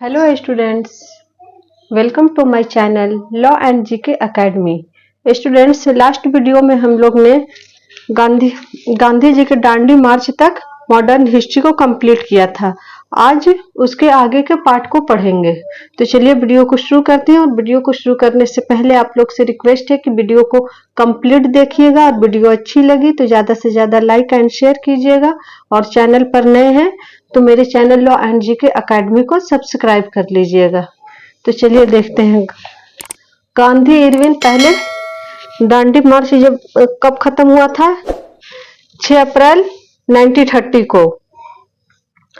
Hello students, welcome to my channel law and GK academy. Students, last video में हम लोग ने गांधी गांधी जी के दांडी मार्च तक मॉडर्न हिस्ट्री को कंप्लीट किया था। आज उसके आगे के पार्ट को पढ़ेंगे। तो चलिए वीडियो को शुरू करते हैं। और वीडियो को शुरू करने से पहले आप लोग से रिक्वेस्ट है कि वीडियो को कंप्लीट देखिएगा और वीडियो अच्छी लगी तो ज्यादा से ज्यादा लाइक एंड शेयर कीजिएगा। और चैनल पर नए हैं तो मेरे channel law and GK academy को सब्सक्राइब कर लीजिएगा। तो चलिए देखते हैं। गांधी इरविन पहले दांडी मार्च जब कब खत्म हुआ था? 6 अप्रैल 1930 को।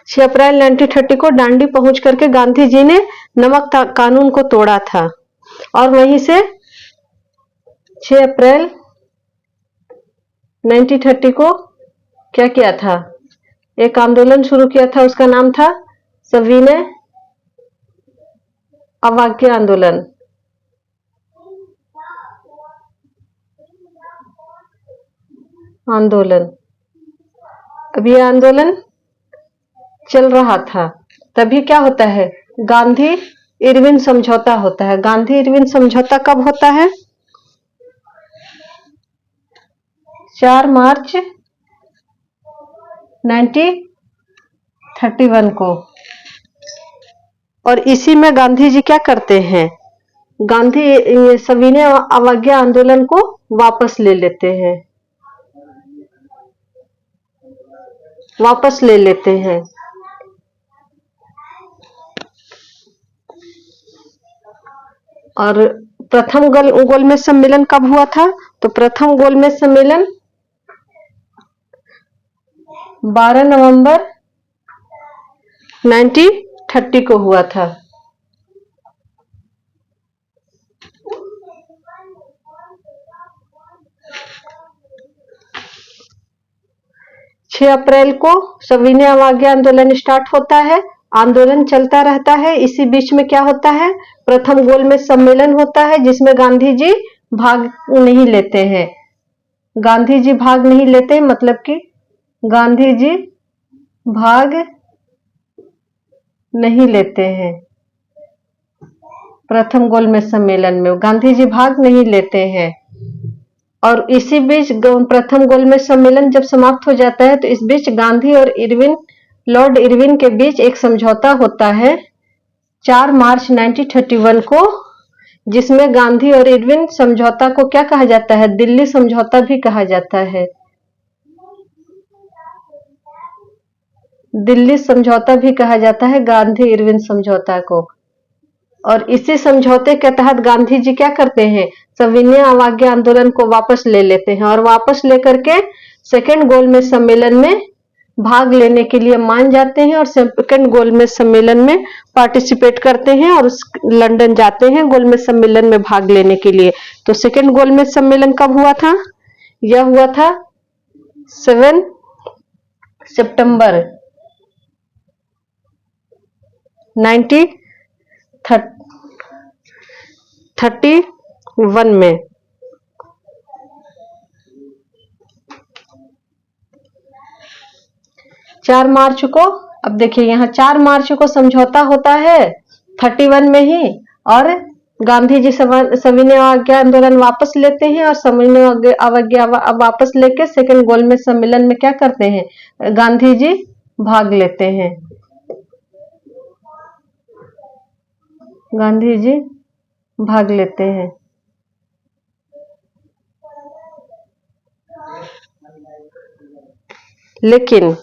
6 अप्रैल 1930 को दांडी पहुंच करके गांधी जी ने नमक कानून को तोड़ा था। और वहीं से 6 अप्रैल 1930 को क्या किया था? एक आंदोलन शुरू किया था, उसका नाम था सविनय अवज्ञा आंदोलन। अब ये आंदोलन चल रहा था, तभी क्या होता है? गांधी इरविन समझौता होता है। गांधी इरविन समझौता कब होता है? 4 मार्च 1931 को। और इसी में गांधी जी क्या करते हैं? गांधी सविनय अवज्ञा आंदोलन को वापस ले लेते हैं। और प्रथम गोलमेज सम्मेलन कब हुआ था? तो प्रथम गोलमेज सम्मेलन 12 नवंबर 1930 को हुआ था। छह अप्रैल को सविनय अवज्ञा आंदोलन स्टार्ट होता है। आंदोलन चलता रहता है। इसी बीच में क्या होता है? प्रथम गोलमेज सम्मेलन होता है, जिसमें गांधी जी भाग नहीं लेते हैं। गांधी जी भाग नहीं लेते मतलब कि गांधी जी भाग नहीं लेते हैं। प्रथम गोलमेज सम्मेलन में गांधी जी भाग नहीं लेते हैं। और इसी बीच प्रथम गोलमेज सम्मेलन जब समाप्त हो जाता है तो इस बीच गांधी और लॉर्ड इरविन के बीच एक समझौता होता है 4 मार्च 1931 को, जिसमें गांधी और इरविन समझौता को क्या कहा जाता है? दिल्ली समझौता भी कहा जाता है। दिल्ली समझौता भी कहा जाता है गांधी इरविन समझौता को। और इसी समझौते के तहत गांधी जी क्या करते हैं? सविनय अवज्ञा आंदोलन को वापस ले लेते हैं और वापस लेकर के सेकेंड गोलमेज सम्मेलन में भाग लेने के लिए मान जाते हैं और सेकेंड गोलमेज सम्मेलन में पार्टिसिपेट करते हैं और लंदन जाते हैं गोलमेज सम्मेलन में भाग लेने के लिए। तो सेकेंड गोलमेज सम्मेलन कब हुआ था? यह हुआ था 7 सितंबर 1931 में। चार मार्च को, अब देखिए यहाँ 4 मार्च को समझौता होता है 31 में ही। और गांधी जी सविनय अवज्ञा आंदोलन वापस लेते हैं और सविनय अवज्ञा वापस लेके सेकेंड गोलमेज सम्मेलन में क्या करते हैं? गांधी जी भाग लेते हैं। गांधी जी भाग लेते हैं। लेकिन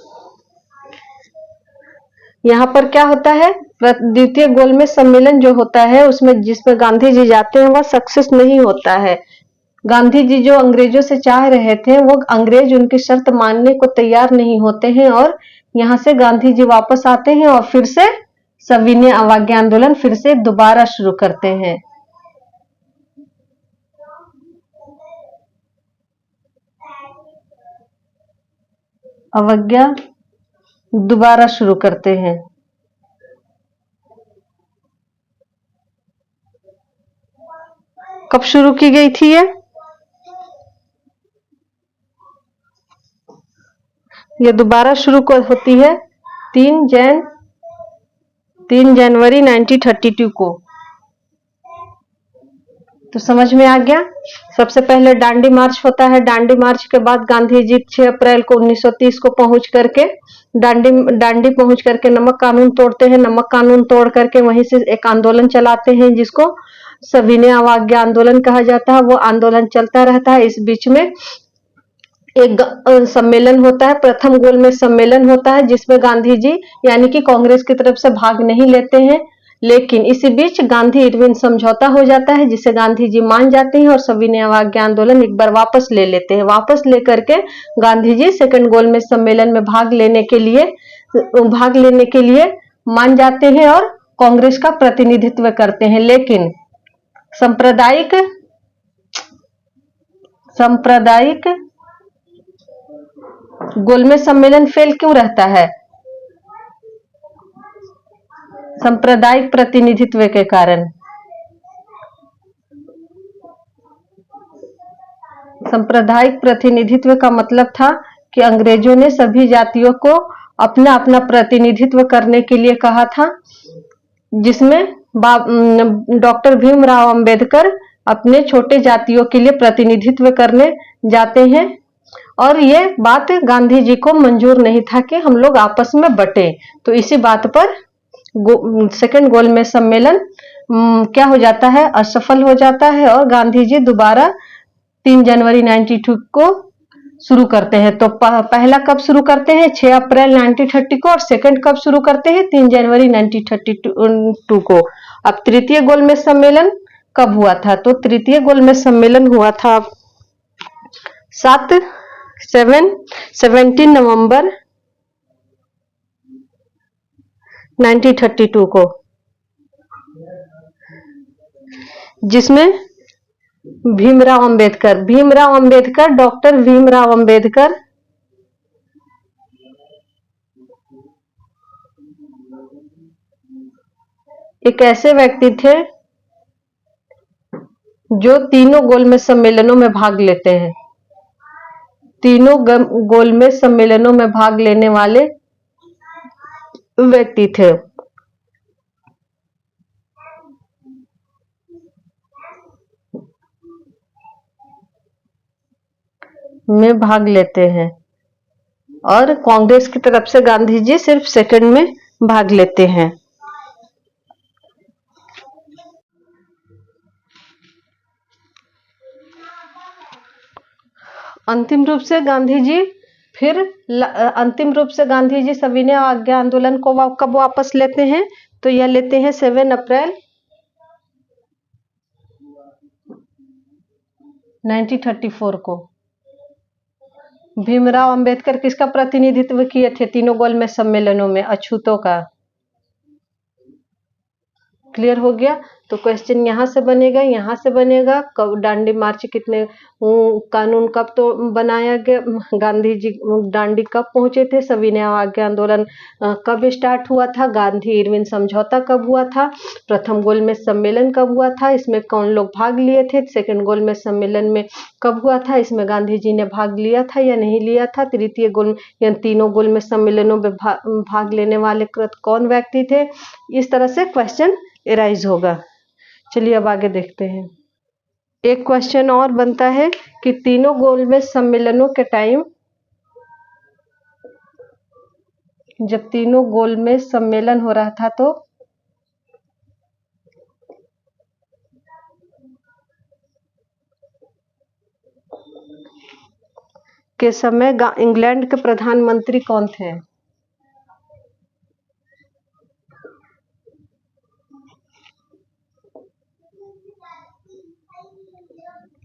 यहाँ पर क्या होता है? द्वितीय गोलमेज सम्मेलन जो होता है उसमें जिसमें गांधी जी जाते हैं वह सक्सेस नहीं होता है। गांधी जी जो अंग्रेजों से चाह रहे थे वो अंग्रेज उनकी शर्त मानने को तैयार नहीं होते हैं और यहाँ से गांधी जी वापस आते हैं और फिर से सविनय अवज्ञा आंदोलन फिर से दोबारा शुरू करते हैं। अवज्ञा दोबारा शुरू करते हैं। कब शुरू की गई थी ये दोबारा शुरू होती है 3 जनवरी 3 जनवरी 1932 को। तो समझ में आ गया। सबसे पहले डांडी मार्च होता है। डांडी मार्च के बाद गांधी जी 6 अप्रैल को 1930 को पहुंच करके डांडी पहुंच करके नमक कानून तोड़ते हैं। नमक कानून तोड़ करके वहीं से एक आंदोलन चलाते हैं जिसको सविनय अवज्ञा आंदोलन कहा जाता है। वो आंदोलन चलता रहता है। इस बीच में एक सम्मेलन होता है, प्रथम गोलमेज सम्मेलन होता है जिसमें गांधी जी यानी कि कांग्रेस की तरफ से भाग नहीं लेते हैं। लेकिन इसी बीच गांधी इरविन समझौता हो जाता है जिसे गांधी जी मान जाते हैं और सविनय अवज्ञा आंदोलन एक बार वापस ले लेते हैं। वापस लेकर के गांधी जी सेकंड गोलमेज सम्मेलन में भाग लेने के लिए मान जाते हैं और कांग्रेस का प्रतिनिधित्व करते हैं। लेकिन सांप्रदायिक गोलमेज सम्मेलन फेल क्यों रहता है? सांप्रदायिक प्रतिनिधित्व के कारण। सांप्रदायिक प्रतिनिधित्व का मतलब था कि अंग्रेजों ने सभी जातियों को अपना अपना प्रतिनिधित्व करने के लिए कहा था, जिसमें डॉक्टर भीमराव अंबेडकर अपने छोटे जातियों के लिए प्रतिनिधित्व करने जाते हैं और ये बात गांधी जी को मंजूर नहीं था कि हम लोग आपस में बटे। तो इसी बात पर सेकंड गोलमेज सम्मेलन क्या हो जाता है? असफल हो जाता है और गांधी जी दोबारा 3 जनवरी 1992 को शुरू करते हैं। तो पहला कब शुरू करते हैं? 6 अप्रैल 1930 को। और सेकंड कब शुरू करते हैं? 3 जनवरी 1932 को। अब तृतीय गोलमेज सम्मेलन कब हुआ था? तो तृतीय गोलमेज सम्मेलन हुआ था 17 नवंबर 1932 को, जिसमें डॉक्टर भीमराव अंबेडकर एक ऐसे व्यक्ति थे जो तीनों गोलमेज सम्मेलनों में भाग लेते हैं। तीनों गोलमेज सम्मेलनों में भाग लेने वाले व्यक्ति थे। में भाग लेते हैं और कांग्रेस की तरफ से गांधी जी सिर्फ सेकंड में भाग लेते हैं। अंतिम रूप से गांधी जी सविनय अवज्ञा आंदोलन को कब वापस लेते हैं? तो यह लेते हैं 7 अप्रैल 1934 को। भीमराव अंबेडकर किसका प्रतिनिधित्व किए थे तीनों गोलमेज सम्मेलनों में? अछूतों का। क्लियर हो गया। तो क्वेश्चन यहाँ से बनेगा कब डांडी मार्च कानून कब तो बनाया गया? गांधी जी डांडी कब पहुंचे थे? सविनय अवज्ञा आंदोलन कब स्टार्ट हुआ था? गांधी इरविन समझौता कब हुआ था? प्रथम गोलमेज सम्मेलन कब हुआ था? इसमें कौन लोग भाग लिए थे? सेकंड गोलमेज सम्मेलन में कब हुआ था? इसमें गांधी जी ने भाग लिया था या नहीं लिया था? तीनों गोलमेज सम्मेलनों में भाग लेने वाले कौन व्यक्ति थे? इस तरह से क्वेश्चन एराइज होगा। चलिए अब आगे देखते हैं। एक क्वेश्चन और बनता है कि तीनों गोलमेज सम्मेलनों के टाइम, जब तीनों गोलमेज सम्मेलन हो रहा था तो के समय इंग्लैंड के प्रधानमंत्री कौन थे?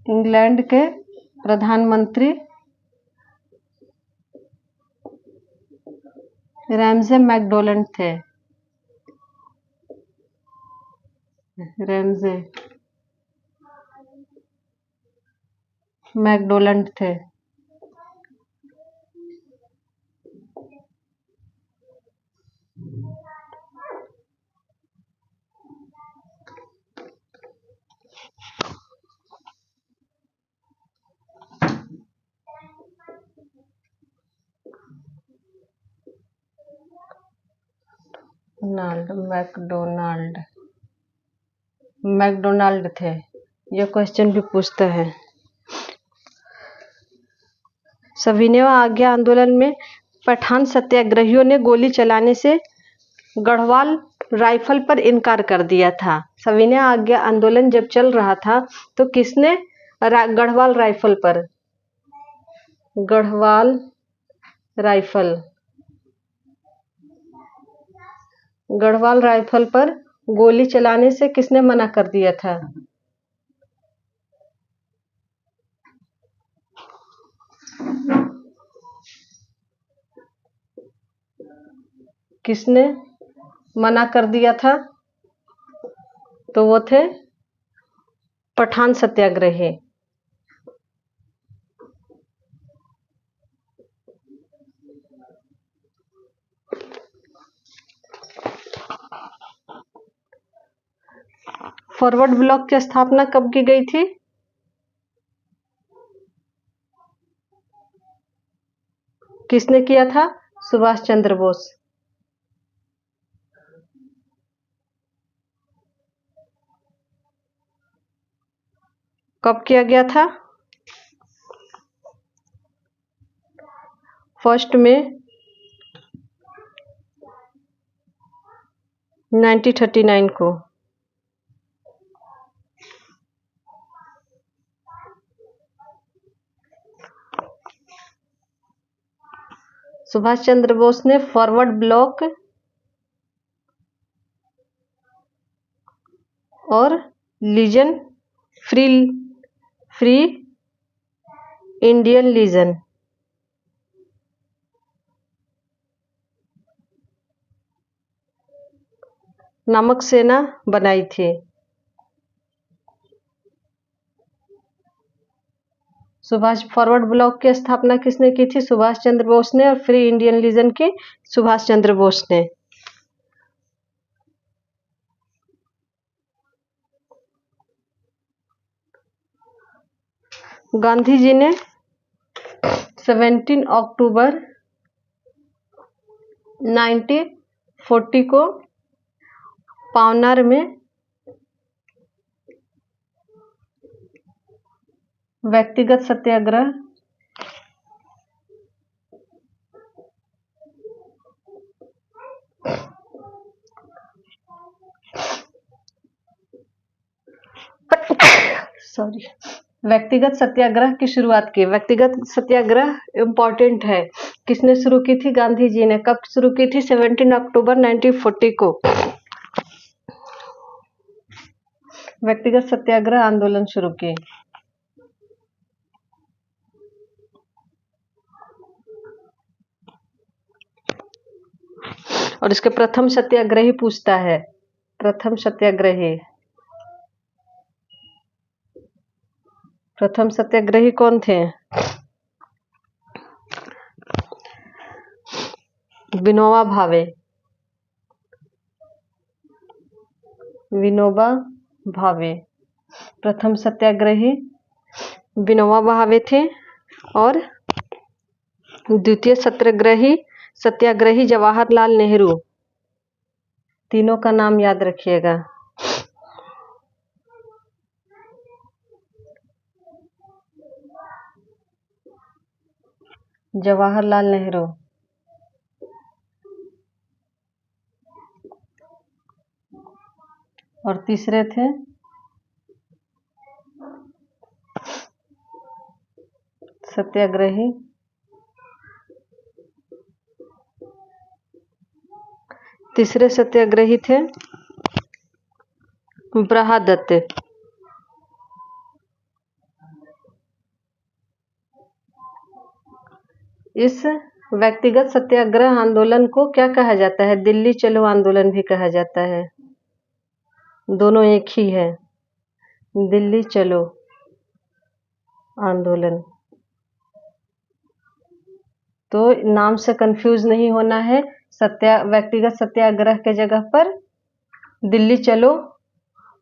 इंग्लैंड के प्रधानमंत्री रैमजे मैकडोनाल्ड थे। रैमजे मैकडोनाल्ड थे। मैकडोनाल्ड थे। ये क्वेश्चन भी पूछता है। सविनय आज्ञा आंदोलन में पठान सत्याग्रहियों ने गोली चलाने से गढ़वाल राइफल पर इनकार कर दिया था। सविनय आज्ञा आंदोलन जब चल रहा था तो किसने गढ़वाल राइफल पर गोली चलाने से किसने मना कर दिया था? किसने मना कर दिया था? तो वो थे पठान सत्याग्रही। फॉरवर्ड ब्लॉक की स्थापना कब की गई थी? किसने किया था? सुभाष चंद्र बोस। कब किया गया था? 1 मई 1939 को। सुभाष चंद्र बोस ने फॉरवर्ड ब्लॉक और लीजन फ्री इंडियन लीजन नामक सेना बनाई थी। फॉरवर्ड ब्लॉक की स्थापना किसने की थी? सुभाष चंद्र बोस ने। और फ्री इंडियन लीजन की सुभाष चंद्र बोस ने। गांधी जी ने 17 अक्टूबर 1940 को पावनार में व्यक्तिगत सत्याग्रह व्यक्तिगत सत्याग्रह की शुरुआत की। व्यक्तिगत सत्याग्रह इम्पोर्टेंट है। किसने शुरू की थी? गांधी जी ने। कब शुरू की थी? 17 अक्टूबर 1940 को व्यक्तिगत सत्याग्रह आंदोलन शुरू की। और इसके प्रथम सत्याग्रही पूछता है। प्रथम सत्याग्रही कौन थे? विनोबा भावे। प्रथम सत्याग्रही विनोबा भावे थे। और द्वितीय सत्याग्रही जवाहरलाल नेहरू। तीनों का नाम याद रखिएगा। जवाहरलाल नेहरू। और तीसरे थे सत्याग्रही थे बृहदत्त। इस व्यक्तिगत सत्याग्रह आंदोलन को क्या कहा जाता है? दिल्ली चलो आंदोलन भी कहा जाता है। दोनों एक ही है। दिल्ली चलो आंदोलन। तो नाम से कंफ्यूज नहीं होना है। व्यक्तिगत सत्याग्रह के जगह पर दिल्ली चलो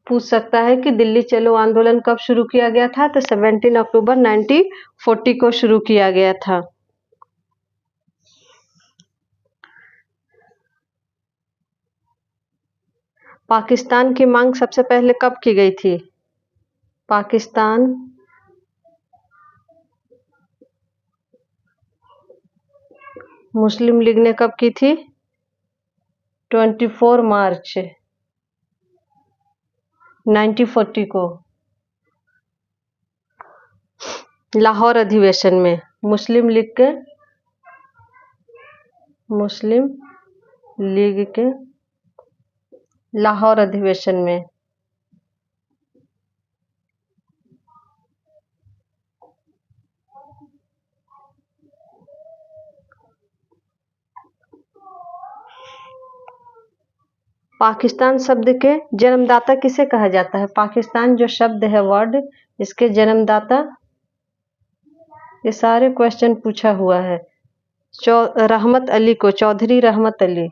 पूछ सकता है कि दिल्ली चलो आंदोलन कब शुरू किया गया था? तो 17 अक्टूबर 1940 को शुरू किया गया था। पाकिस्तान की मांग सबसे पहले कब की गई थी? पाकिस्तान मुस्लिम लीग ने कब की थी? 24 मार्च 1940 को लाहौर अधिवेशन में मुस्लिम लीग के लाहौर अधिवेशन में पाकिस्तान शब्द के जन्मदाता किसे कहा जाता है? पाकिस्तान जो शब्द है, वर्ड, इसके जन्मदाता, ये सारे क्वेश्चन पूछा हुआ है। रहमत अली को, चौधरी रहमत अली।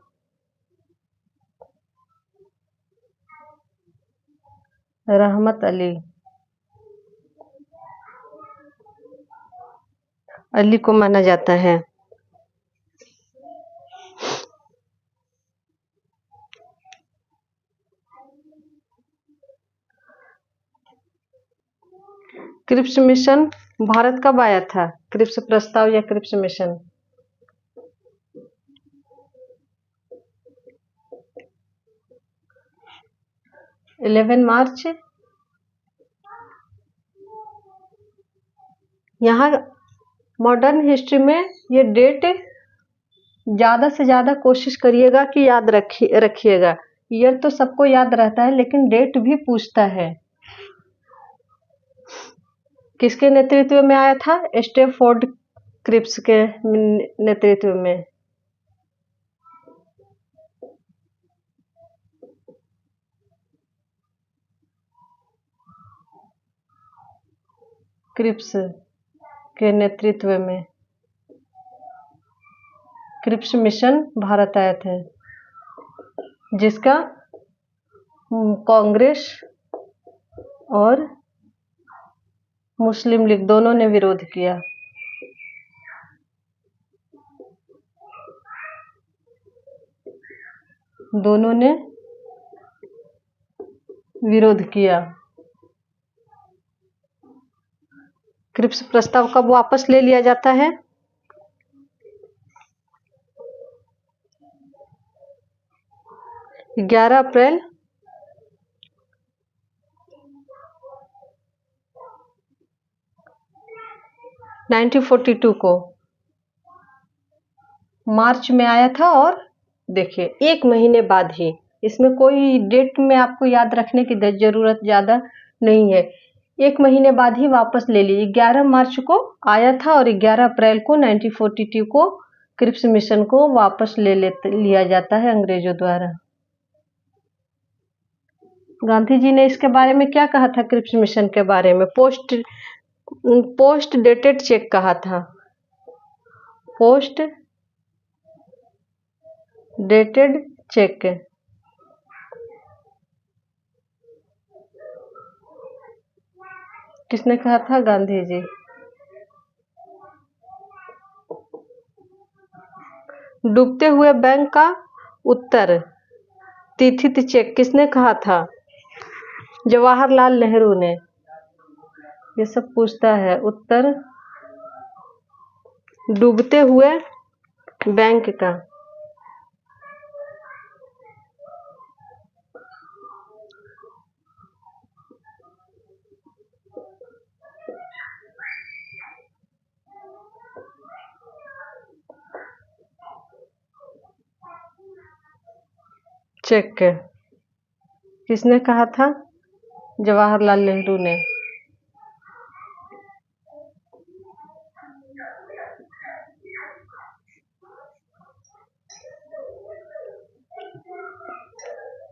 रहमत अली को माना जाता है। क्रिप्स मिशन भारत कब आया था? क्रिप्स प्रस्ताव या क्रिप्स मिशन? 11 मार्च। यहाँ मॉडर्न हिस्ट्री में ये डेट ज़्यादा से ज़्यादा कोशिश करिएगा कि याद रखिएगा। ईयर तो सबको याद रहता है, लेकिन डेट भी पूछता है। किसके नेतृत्व में आया था? स्टैफोर्ड क्रिप्स के नेतृत्व में। क्रिप्स के नेतृत्व में क्रिप्स मिशन भारत आया था, जिसका कांग्रेस और मुस्लिम लीग दोनों ने विरोध किया। दोनों ने विरोध किया। क्रिप्स प्रस्ताव कब वापस ले लिया जाता है? 11 अप्रैल 1942 को मार्च में आया था। और देखिए, 1 महीने बाद ही, इसमें कोई डेट में आपको याद रखने की जरूरत ज़्यादा नहीं है। 1 महीने बाद ही वापस ले ली। 11 मार्च को आया था और 11 अप्रैल को 1942 को क्रिप्स मिशन को वापस लिया जाता है अंग्रेजों द्वारा। गांधी जी ने इसके बारे में क्या कहा था? क्रिप्स मिशन के बारे में पोस्ट डेटेड चेक कहा था। पोस्ट डेटेड चेक किसने कहा था? गांधी जी। डूबते हुए बैंक का उत्तर तिथित चेक किसने कहा था? जवाहरलाल नेहरू ने। ये सब पूछता है। उत्तर डूबते हुए बैंक का चेक किसने कहा था? जवाहरलाल नेहरू ने।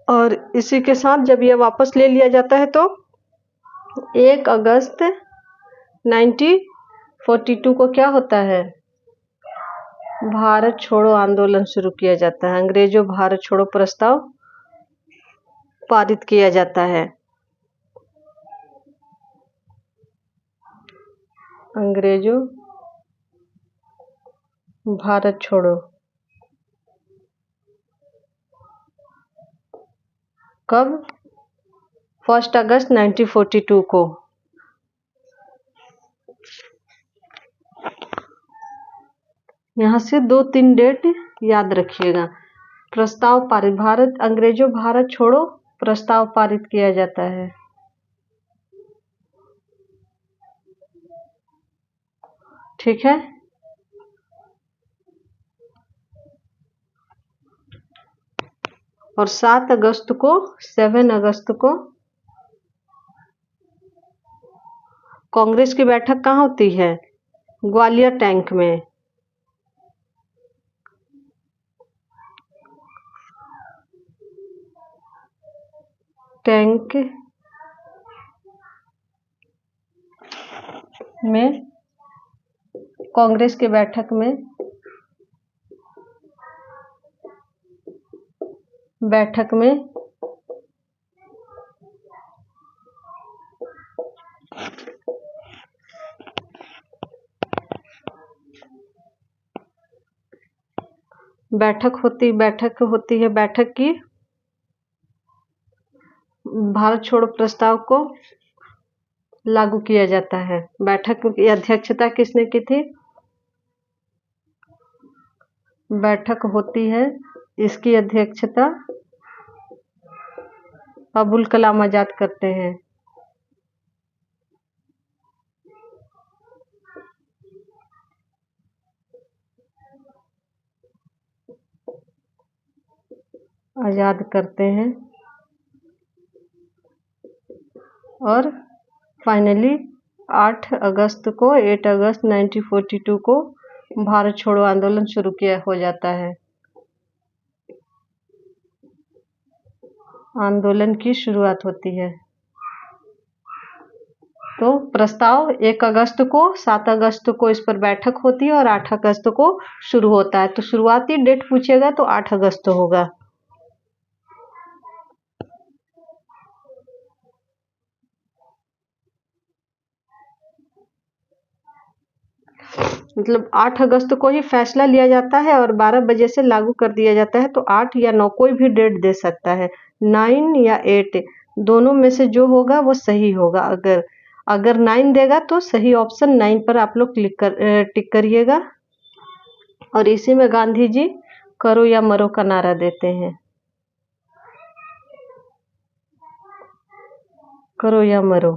और इसी के साथ जब यह वापस ले लिया जाता है तो 1 अगस्त 1942 को क्या होता है? भारत छोड़ो आंदोलन शुरू किया जाता है। अंग्रेजों भारत छोड़ो प्रस्ताव पारित किया जाता है। अंग्रेजों भारत छोड़ो कब? 1 अगस्त 1942 को। यहाँ से 2-3 डेट याद रखिएगा। प्रस्ताव पारित, भारत अंग्रेजों भारत छोड़ो प्रस्ताव पारित किया जाता है। ठीक है। और 7 अगस्त को कांग्रेस की बैठक कहाँ होती है? ग्वालियर टैंक में। टैंक में कांग्रेस की बैठक में बैठक होती है। बैठक की भारत छोड़ो प्रस्ताव को लागू किया जाता है। बैठक की अध्यक्षता किसने की थी? बैठक होती है, इसकी अध्यक्षता अबुल कलाम आजाद करते हैं। और फाइनली 8 अगस्त 1942 को भारत छोड़ो आंदोलन शुरू हो जाता है। आंदोलन की शुरुआत होती है। तो प्रस्ताव 1 अगस्त को, 7 अगस्त को इस पर बैठक होती है और 8 अगस्त को शुरू होता है। तो शुरुआती डेट पूछेगा तो 8 अगस्त होगा। मतलब 8 अगस्त को ही फैसला लिया जाता है और 12 बजे से लागू कर दिया जाता है। तो 8 या 9 कोई भी डेट दे सकता है, 9 या 8 दोनों में से जो होगा वो सही होगा। अगर 9 देगा तो सही ऑप्शन 9 पर आप लोग टिक करिएगा। और इसी में गांधी जी करो या मरो का नारा देते हैं। करो या मरो।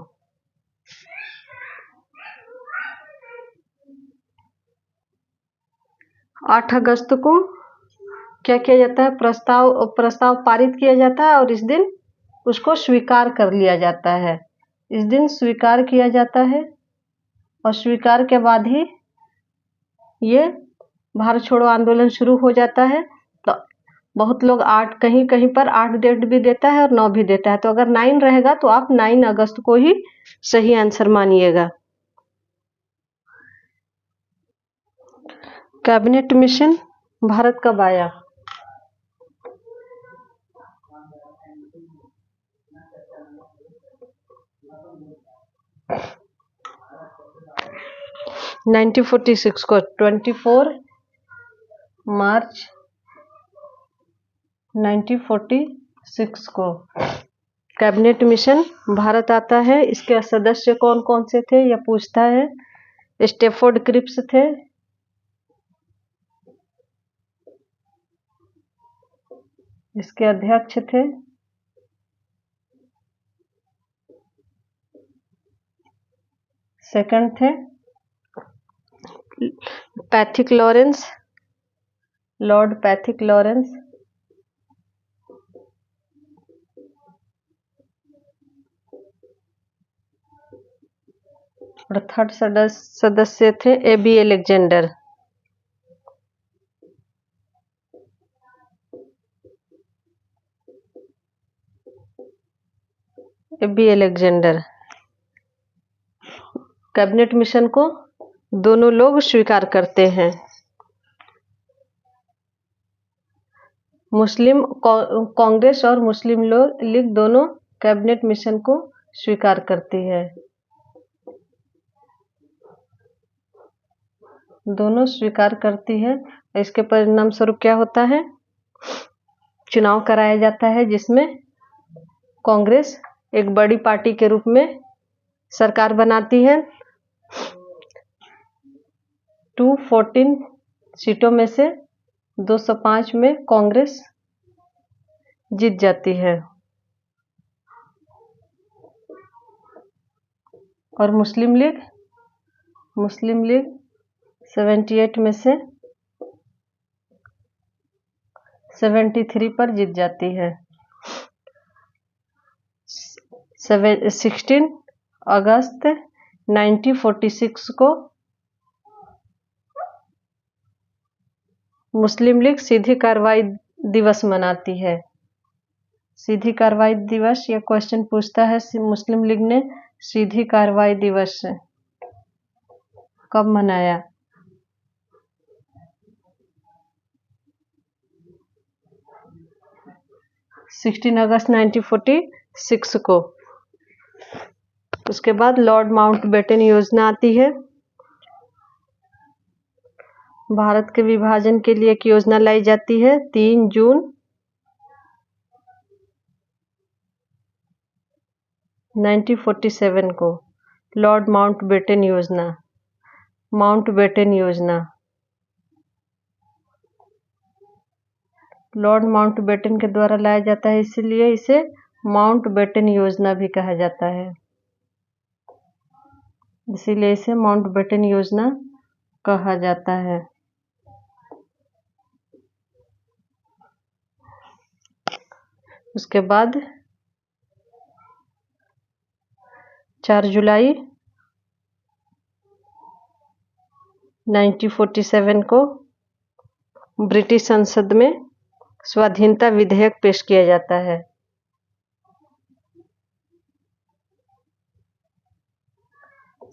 8 अगस्त को क्या किया जाता है? प्रस्ताव पारित किया जाता है और इस दिन उसको स्वीकार कर लिया जाता है। इस दिन स्वीकार किया जाता है और स्वीकार के बाद ही ये भारत छोड़ो आंदोलन शुरू हो जाता है। तो बहुत लोग 8 कहीं पर 8 डेट भी देता है और 9 भी देता है। तो अगर 9 रहेगा तो आप 9 अगस्त को ही सही आंसर मानिएगा। कैबिनेट मिशन भारत कब आया? (1946) को 24 मार्च 1946 को कैबिनेट मिशन भारत आता है। इसके सदस्य कौन कौन से थे यह पूछता है। स्टेफोर्ड क्रिप्स थे, इसके अध्यक्ष थे। सेकंड थे Pethick Lawrence, Lord Pethick Lawrence. और थर्ड सदस्य थे AB Alexander. AB Alexander. Cabinet mission को दोनों लोग स्वीकार करते हैं। मुस्लिम कांग्रेस और मुस्लिम लीग दोनों कैबिनेट मिशन को स्वीकार करती है। दोनों स्वीकार करती है। इसके परिणाम स्वरूप क्या होता है? चुनाव कराया जाता है जिसमें कांग्रेस एक बड़ी पार्टी के रूप में सरकार बनाती है। 214 सीटों में से 205 में कांग्रेस जीत जाती है और मुस्लिम लीग 78 में से 73 पर जीत जाती है। 16 अगस्त 1946 को मुस्लिम लीग सीधी कार्रवाई दिवस मनाती है। सीधी कार्रवाई दिवस, यह क्वेश्चन पूछता है मुस्लिम लीग ने सीधी कार्रवाई दिवस कब मनाया? 16 अगस्त 1946 को। उसके बाद लॉर्ड माउंटबेटन योजना आती है। भारत के विभाजन के लिए एक योजना लाई जाती है 3 जून 1947 को। लॉर्ड माउंटबेटन योजना, माउंटबेटन योजना। लॉर्ड माउंटबेटन के द्वारा लाया जाता है, इसलिए इसे माउंटबेटन योजना भी कहा जाता है। इसीलिए इसे माउंटबेटन योजना कहा जाता है। उसके बाद 4 जुलाई 1947 को ब्रिटिश संसद में स्वाधीनता विधेयक पेश किया जाता है।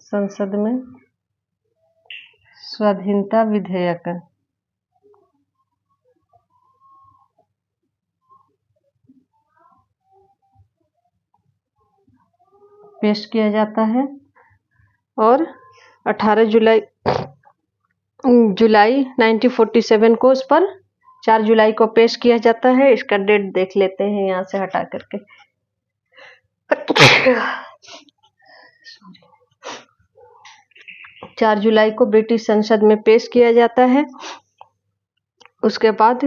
संसद में स्वाधीनता विधेयक पेश किया जाता है और 18 जुलाई 1947 को उस पर 4 जुलाई को पेश किया जाता है। इसका डेट देख लेते हैं यहाँ से हटा करके। 4 जुलाई को ब्रिटिश संसद में पेश किया जाता है। उसके बाद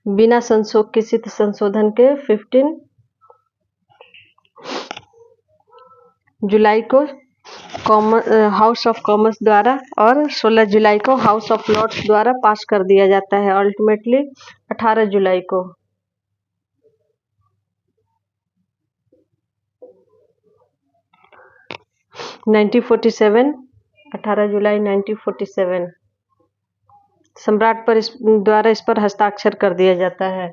बिना संशोध किसी संशोधन के 15 जुलाई को हाउस ऑफ कॉमन्स द्वारा और 16 जुलाई को हाउस ऑफ लॉर्ड्स द्वारा पास कर दिया जाता है। अल्टीमेटली 18 जुलाई को अठारह जुलाई 1947 सम्राट पर द्वारा इस पर हस्ताक्षर कर दिया जाता है,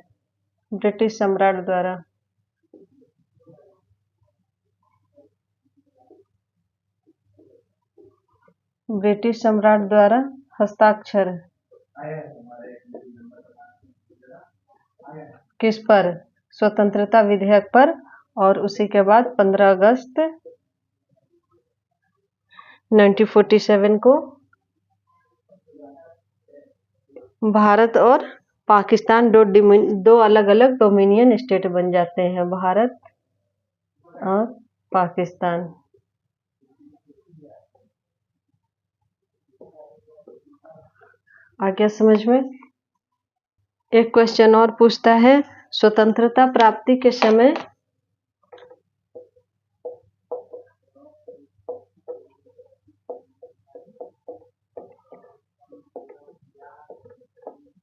ब्रिटिश सम्राट द्वारा। ब्रिटिश सम्राट द्वारा हस्ताक्षर किस पर? स्वतंत्रता विधेयक पर। और उसी के बाद 15 अगस्त 1947 को भारत और पाकिस्तान दो अलग अलग डोमिनियन स्टेट बन जाते हैं, भारत और पाकिस्तान। आ गया समझ में? एक क्वेश्चन और पूछता है, स्वतंत्रता प्राप्ति के समय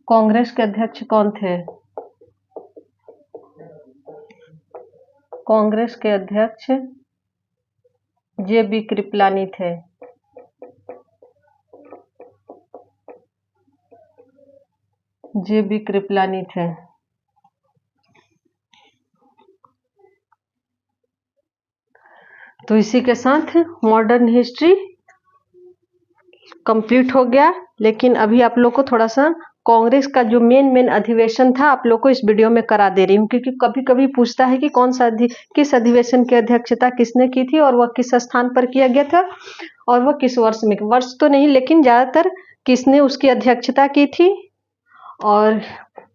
कांग्रेस के अध्यक्ष कौन थे? कांग्रेस के अध्यक्ष जे.बी. कृपलानी थे। जे.बी. कृपलानी थे। तो इसी के साथ मॉडर्न हिस्ट्री कंप्लीट हो गया। लेकिन अभी आप लोग को थोड़ा सा कांग्रेस का जो मेन अधिवेशन था आप लोग को इस वीडियो में करा दे रही हूँ, क्योंकि कभी कभी पूछता है कि किस अधिवेशन की अध्यक्षता किसने की थी और वह किस स्थान पर किया गया था और वह किस वर्ष में। वर्ष तो नहीं, लेकिन ज्यादातर किसने उसकी अध्यक्षता की थी और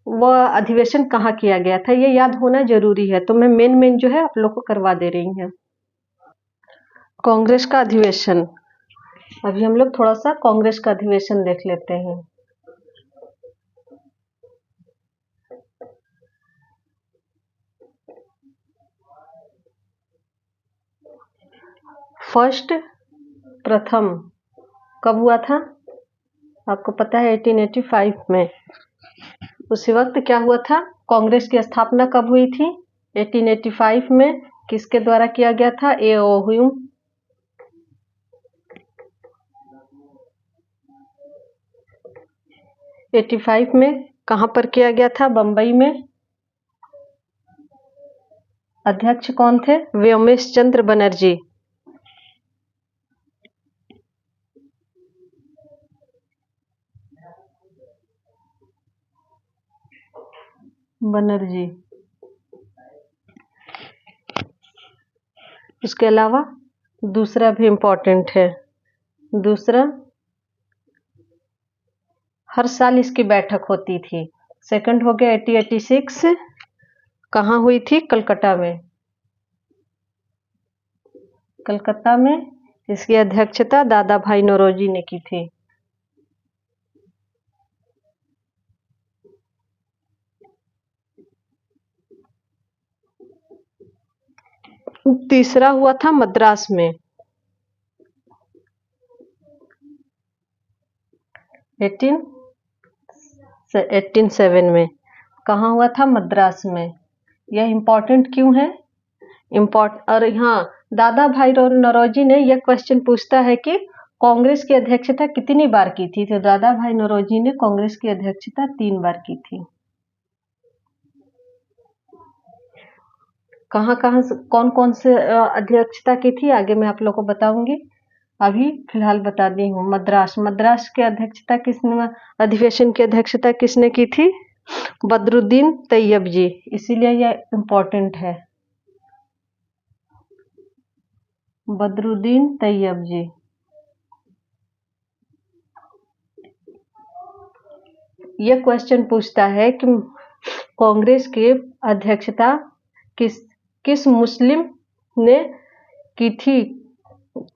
वह अधिवेशन कहाँ किया गया था, ये याद होना जरूरी है। तो मैं मेन जो है आप लोग को करवा दे रही हूँ। कांग्रेस का अधिवेशन, अभी हम लोग थोड़ा सा कांग्रेस का अधिवेशन देख लेते हैं। फर्स्ट, प्रथम कब हुआ था? आपको पता है 1885 में। उसी वक्त क्या हुआ था? कांग्रेस की स्थापना कब हुई थी? 1885 में। किसके द्वारा किया गया था? ए.ओ. ह्यूम। 85 में कहाँ पर किया गया था? बंबई में। अध्यक्ष कौन थे? व्योमेश चंद्र बनर्जी। बनर्जी। उसके अलावा दूसरा भी इम्पोर्टेंट है। दूसरा, हर साल इसकी बैठक होती थी। सेकंड हो गया 1886, कहाँ हुई थी? कलकत्ता में। कलकत्ता में इसकी अध्यक्षता दादा भाई नौरोजी ने की थी। तीसरा हुआ था मद्रास में। 1887 में। कहाँ हुआ था? मद्रास में। यह इम्पोर्टेंट क्यों है? और हाँ, दादा भाई नौरोजी ने यह क्वेश्चन पूछता है कि कांग्रेस की अध्यक्षता कितनी बार की थी? तो दादा भाई नौरोजी ने कांग्रेस की अध्यक्षता 3 बार की थी। कहाँ कौन कौन से अध्यक्षता की थी, आगे मैं आप लोग को बताऊंगी। अभी फिलहाल बता दी हूँ। मद्रास की अध्यक्षता किसने, अधिवेशन की अध्यक्षता किसने की थी? बदरुद्दीन तैयब जी। इसीलिए यह इम्पोर्टेंट है। बदरुद्दीन तैयब जी। यह क्वेश्चन पूछता है कि कांग्रेस की अध्यक्षता किस मुस्लिम ने की थी?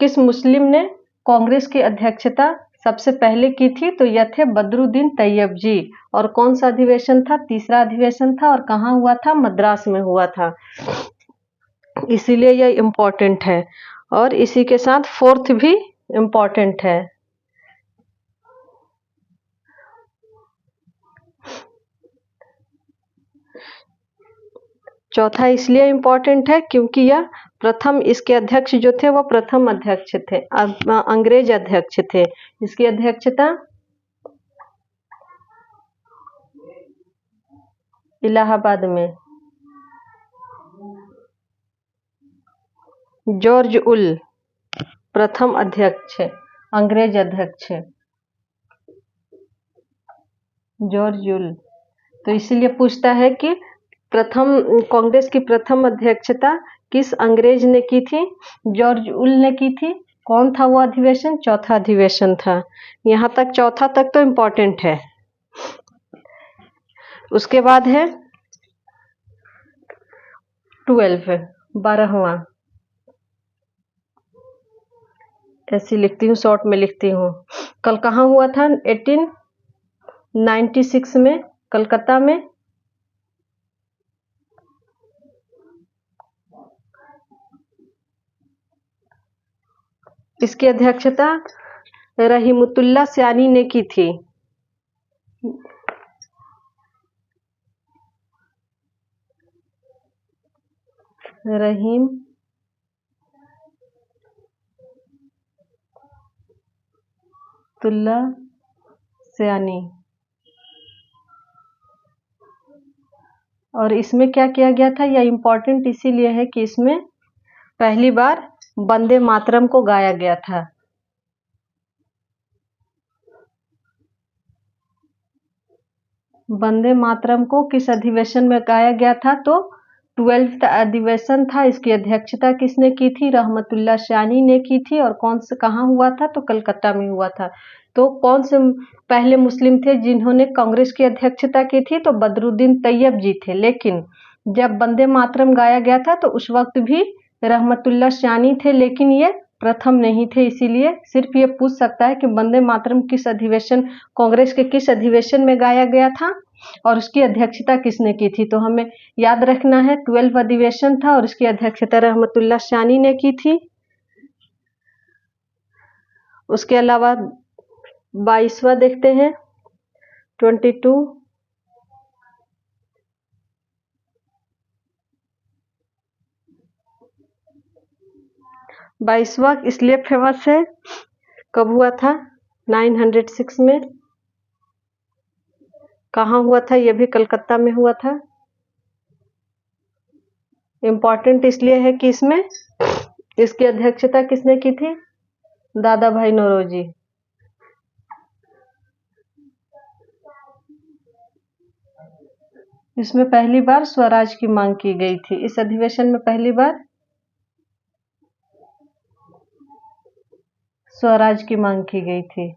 किस मुस्लिम ने कांग्रेस की अध्यक्षता सबसे पहले की थी? तो यह थे बदरुद्दीन तैयब जी। और कौन सा अधिवेशन था? तीसरा अधिवेशन था। और कहाँ हुआ था? मद्रास में हुआ था। इसीलिए यह इम्पोर्टेंट है। और इसी के साथ फोर्थ भी इम्पोर्टेंट है। चौथा इसलिए इम्पोर्टेंट है क्योंकि यह प्रथम, इसके अध्यक्ष जो थे वो प्रथम अध्यक्ष थे, अंग्रेज अध्यक्ष थे। इसकी अध्यक्षता इलाहाबाद में जॉर्ज उल प्रथम अध्यक्ष, अंग्रेज अध्यक्ष जॉर्ज उल। तो इसीलिए पूछता है कि कांग्रेस की प्रथम अध्यक्षता किस अंग्रेज ने की थी? जॉर्ज उल ने की थी। कौन था वो अधिवेशन? चौथा अधिवेशन था। यहाँ तक, चौथा तक तो इम्पोर्टेंट है। उसके बाद है 12वां। ऐसी लिखती हूँ, शॉर्ट में लिखती हूँ। कल कहाँ हुआ था? 1896 में, कलकत्ता में। इसकी अध्यक्षता रहीमतुल्लाह सयानी ने की थी। रहीमतुल्लाह सयानी। और इसमें क्या किया गया था? यह इम्पोर्टेंट इसीलिए है कि इसमें पहली बार वंदे मातरम को गाया गया था। वंदे मातरम को किस अधिवेशन में गाया गया था? तो 12th अधिवेशन था, इसकी अध्यक्षता किसने की थी? रहमतुल्लाह शानी ने की थी। और कौन से कहाँ हुआ था? तो कलकत्ता में हुआ था। तो कौन से पहले मुस्लिम थे जिन्होंने कांग्रेस की अध्यक्षता की थी? तो बदरुद्दीन तैयब जी थे। लेकिन जब वंदे मातरम गाया गया था तो उस वक्त भी रहमतुल्लाह शानी थे, लेकिन ये प्रथम नहीं थे। इसीलिए सिर्फ ये पूछ सकता है कि वंदे मातरम किस अधिवेशन, कांग्रेस के किस अधिवेशन में गाया गया था और उसकी अध्यक्षता किसने की थी? तो हमें याद रखना है 12 अधिवेशन था और इसकी अध्यक्षता रहमतुल्लाह शानी ने की थी। उसके अलावा 22वां देखते हैं, 22। 22वां इसलिए फेमस है, कब हुआ था? 906 में। कहाँ हुआ था? यह भी कलकत्ता में हुआ था। इम्पोर्टेंट इसलिए है कि इसमें इसकी अध्यक्षता किसने की थी? दादा भाई नौरोजी। इसमें पहली बार स्वराज की मांग की गई थी। इस अधिवेशन में पहली बार स्वराज की मांग की गई थी।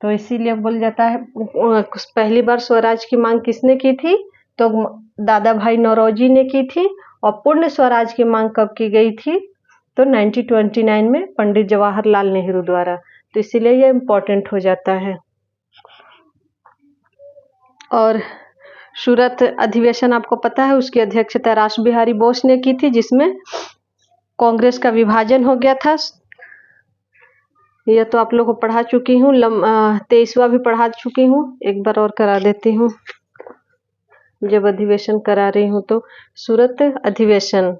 तो इसीलिए बोल जाता है पहली बार स्वराज की मांग किसने की थी? तो दादा भाई नौरोजी ने की थी। और पूर्ण स्वराज की मांग कब की गई थी? तो 1929 में पंडित जवाहरलाल नेहरू द्वारा। तो इसीलिए यह इम्पोर्टेंट हो जाता है। और सूरत अधिवेशन आपको पता है, उसकी अध्यक्षता रास बिहारी बोस ने की थी, जिसमें कांग्रेस का विभाजन हो गया था। यह तो आप लोगों को पढ़ा चुकी हूँ, 23वां भी पढ़ा चुकी हूँ, एक बार और करा देती हूँ जब अधिवेशन करा रही हूँ। तो सूरत अधिवेशन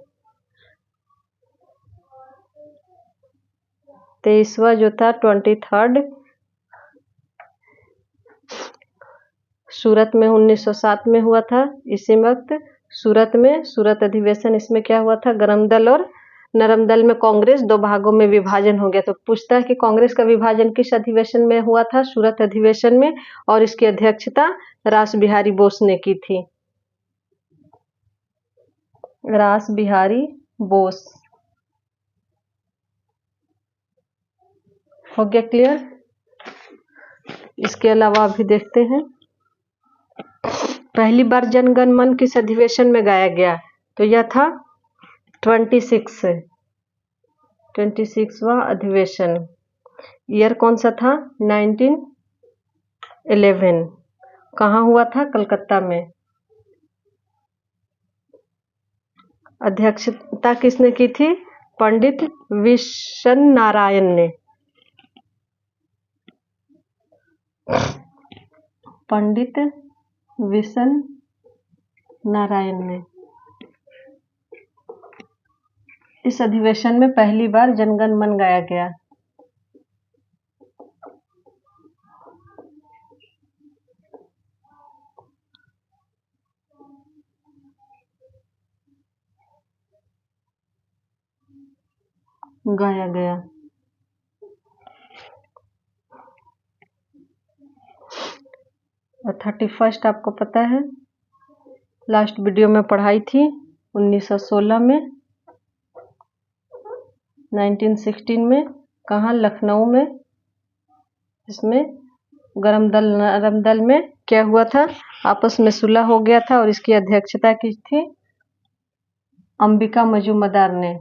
23वां जो था 23rd सूरत में 1907 में हुआ था। इसी वक्त सूरत में सूरत अधिवेशन, इसमें क्या हुआ था? गरम दल और नरम दल में कांग्रेस दो भागों में विभाजन हो गया। तो पूछता है कि कांग्रेस का विभाजन किस अधिवेशन में हुआ था? सूरत अधिवेशन में। और इसकी अध्यक्षता रास बिहारी बोस ने की थी। रास बिहारी बोस। हो गया क्लियर? इसके अलावा अभी देखते हैं पहली बार जन गण मन किस अधिवेशन में गाया गया? तो यह था 26वां अधिवेशन। ईयर कौन सा था? 1911। कहाँ हुआ था? कलकत्ता में। अध्यक्षता किसने की थी? पंडित विशन नारायण ने। पंडित विशन नारायण ने। इस अधिवेशन में पहली बार जनगण मन गाया गया। गाया गया। और 31 आपको पता है, लास्ट वीडियो में पढ़ाई थी, 1916 में, 1916 में। कहाँ? लखनऊ में। इसमें गरम दल नरम दल में क्या हुआ था? आपस में सुलह हो गया था। और इसकी अध्यक्षता की थी अंबिका मजूमदार ने।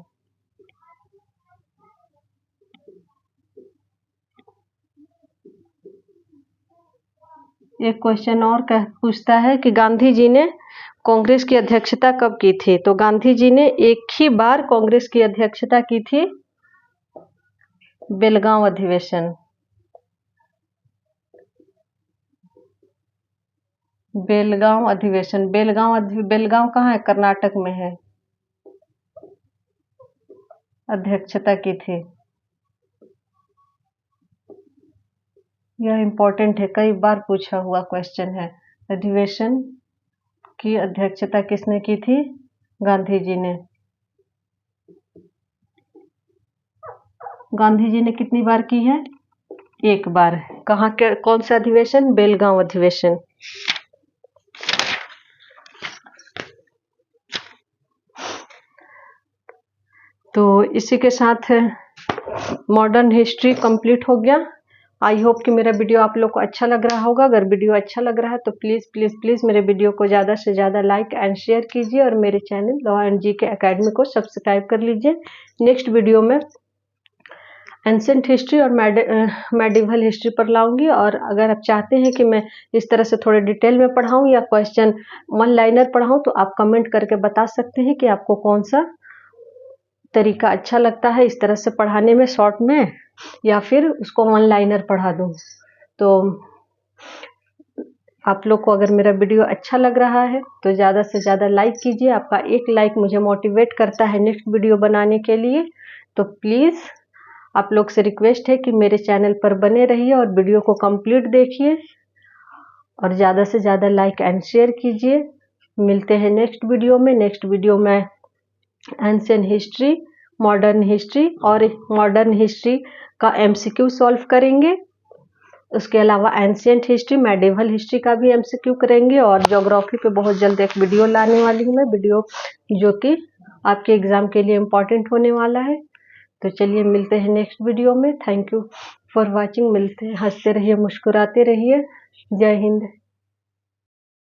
एक क्वेश्चन और पूछता है कि गांधी जी ने कांग्रेस की अध्यक्षता कब की थी? तो गांधी जी ने एक ही बार कांग्रेस की अध्यक्षता की थी, बेलगांव अधिवेशन। बेलगांव अधिवेशन। बेलगांव कहाँ है? कर्नाटक में है। अध्यक्षता की थी। यह इम्पोर्टेंट है, कई बार पूछा हुआ क्वेश्चन है। अधिवेशन की अध्यक्षता किसने की थी? गांधी जी ने। गांधी जी ने कितनी बार की है? एक बार। कहाँ के कौन सा अधिवेशन? बेलगांव अधिवेशन। तो इसी के साथ मॉडर्न हिस्ट्री कंप्लीट हो गया। आई होप कि मेरा वीडियो आप लोग को अच्छा लग रहा होगा। अगर वीडियो अच्छा लग रहा है तो प्लीज़ प्लीज़ प्लीज़ मेरे वीडियो को ज़्यादा से ज़्यादा लाइक एंड शेयर कीजिए और मेरे channel law and GK academy को सब्सक्राइब कर लीजिए। नेक्स्ट वीडियो में एंशिएंट हिस्ट्री और मेडिवल हिस्ट्री पर लाऊंगी। और अगर आप चाहते हैं कि मैं इस तरह से थोड़े डिटेल में पढ़ाऊँ या क्वेश्चन वन लाइनर पढ़ाऊँ तो आप कमेंट करके बता सकते हैं कि आपको कौन सा तरीका अच्छा लगता है इस तरह से पढ़ाने में शॉर्ट में, या फिर उसको वन लाइनर पढ़ा दूँ। तो आप लोग को अगर मेरा वीडियो अच्छा लग रहा है तो ज़्यादा से ज़्यादा लाइक कीजिए। आपका एक लाइक मुझे मोटिवेट करता है नेक्स्ट वीडियो बनाने के लिए। तो प्लीज़ आप लोग से रिक्वेस्ट है कि मेरे चैनल पर बने रहिए और वीडियो को कंप्लीट देखिए और ज़्यादा से ज़्यादा लाइक एंड शेयर कीजिए। मिलते हैं नेक्स्ट वीडियो में। नेक्स्ट वीडियो में एंशिएंट हिस्ट्री, मॉडर्न हिस्ट्री और मॉडर्न हिस्ट्री का एमसीक्यू सॉल्व करेंगे। उसके अलावा एंशिएंट हिस्ट्री, मेडिवल हिस्ट्री का भी एमसीक्यू करेंगे और ज्योग्राफी पे बहुत जल्द एक वीडियो लाने वाली हूँ मैं, वीडियो जो कि आपके एग्जाम के लिए इम्पोर्टेंट होने वाला है। तो चलिए मिलते हैं नेक्स्ट वीडियो में। Thank you for watching. मिलते हैं, हंसते रहिए, मुस्कुराते रहिए। जय हिंद।